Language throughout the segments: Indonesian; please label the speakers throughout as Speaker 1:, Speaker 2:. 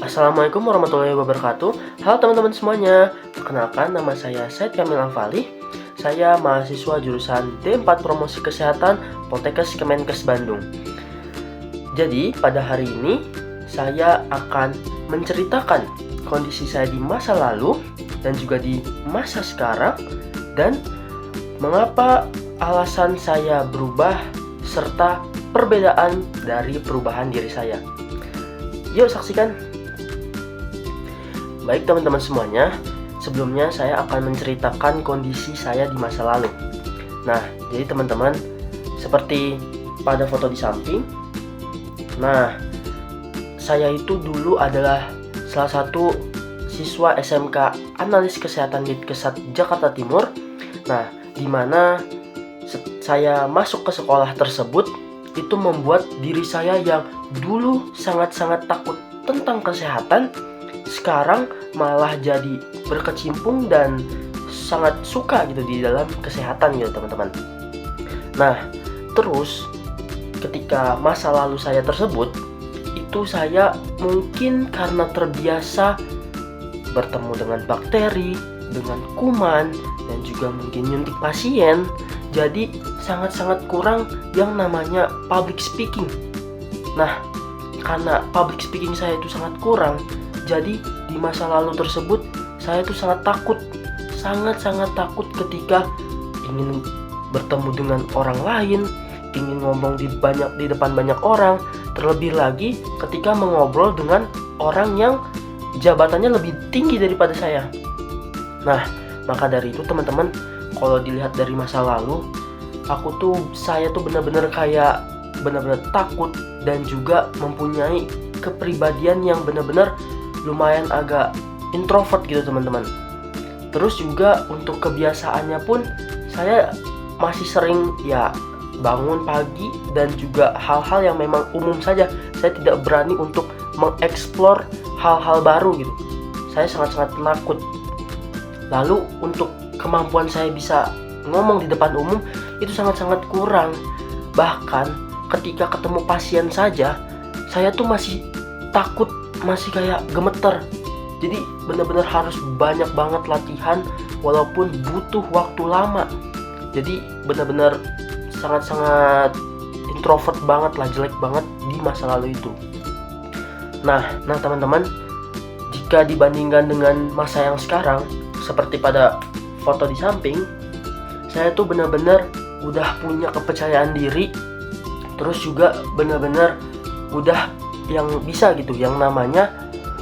Speaker 1: Assalamualaikum warahmatullahi wabarakatuh. Halo teman-teman semuanya. Perkenalkan, nama saya Said Kamil Afali. Saya mahasiswa jurusan D4 Promosi Kesehatan Poltekkes Kemenkes Bandung. Jadi pada hari ini saya akan menceritakan kondisi saya di masa lalu dan juga di masa sekarang, dan mengapa alasan saya berubah serta perbedaan dari perubahan diri saya. Yuk saksikan. Baik teman-teman semuanya, sebelumnya saya akan menceritakan kondisi saya di masa lalu. Nah, jadi teman-teman, seperti pada foto di samping, nah, saya itu dulu adalah salah satu siswa SMK Analis Kesehatan Ditkesat Jakarta Timur. Nah, di mana saya masuk ke sekolah tersebut itu membuat diri saya yang dulu sangat-sangat takut tentang kesehatan, sekarang malah jadi berkecimpung dan sangat suka gitu di dalam kesehatan gitu teman-teman. Nah, terus ketika masa lalu saya tersebut, itu saya mungkin karena terbiasa bertemu dengan bakteri, dengan kuman, dan juga mungkin nyuntik pasien, jadi sangat-sangat kurang yang namanya public speaking. Nah, karena public speaking saya itu sangat kurang, jadi di masa lalu tersebut saya itu sangat takut, sangat-sangat takut ketika ingin bertemu dengan orang lain, ingin ngomong di depan banyak orang, terlebih lagi ketika mengobrol dengan orang yang jabatannya lebih tinggi daripada saya. Nah, maka dari itu teman-teman, kalau dilihat dari masa lalu, saya tuh benar-benar takut dan juga mempunyai kepribadian yang benar-benar lumayan agak introvert gitu teman-teman. Terus juga untuk kebiasaannya pun saya masih sering ya bangun pagi dan juga hal-hal yang memang umum saja. Saya tidak berani untuk mengeksplor hal-hal baru gitu. Saya sangat-sangat penakut. Lalu untuk kemampuan saya bisa ngomong di depan umum itu sangat-sangat kurang. Bahkan ketika ketemu pasien saja, saya tuh masih takut, masih kayak gemeter. Jadi benar-benar harus banyak banget latihan walaupun butuh waktu lama. Jadi benar-benar sangat-sangat introvert banget lah, jelek banget di masa lalu itu. Nah teman-teman, jika dibandingkan dengan masa yang sekarang, seperti pada foto di samping, saya tuh benar-benar udah punya kepercayaan diri, terus juga benar-benar udah yang bisa gitu, yang namanya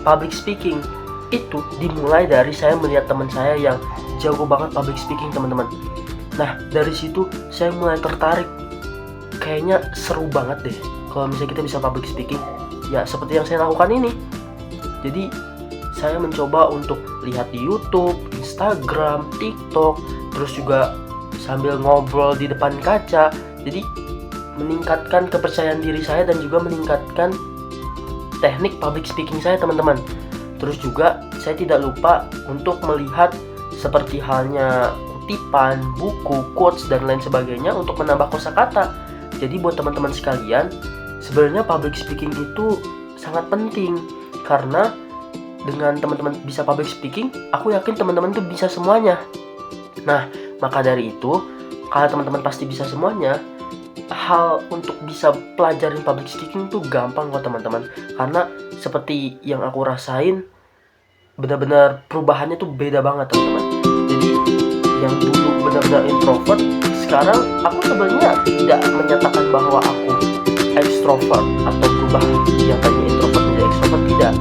Speaker 1: public speaking. Itu dimulai dari saya melihat teman saya yang jago banget public speaking teman-teman. Nah, dari situ saya mulai tertarik, kayaknya seru banget deh kalau misalnya kita bisa public speaking, ya seperti yang saya lakukan ini. Jadi saya mencoba untuk lihat di YouTube, Instagram, TikTok, terus juga sambil ngobrol di depan kaca. Jadi meningkatkan kepercayaan diri saya dan juga meningkatkan teknik public speaking saya teman-teman. Terus juga saya tidak lupa untuk melihat seperti halnya kutipan, buku, quotes, dan lain sebagainya untuk menambah kosakata. Jadi buat teman-teman sekalian, sebenarnya public speaking itu sangat penting, karena dengan teman-teman bisa public speaking, aku yakin teman-teman tuh bisa semuanya. Nah, maka dari itu, kalau teman-teman pasti bisa semuanya, hal untuk bisa pelajarin public speaking tuh gampang kok teman-teman. Karena seperti yang aku rasain, benar-benar perubahannya tuh beda banget teman-teman. Jadi yang dulu benar-benar introvert, sekarang aku sebenarnya tidak menyatakan bahwa aku extrovert atau berubah yang tadinya introvert menjadi extrovert, tidak.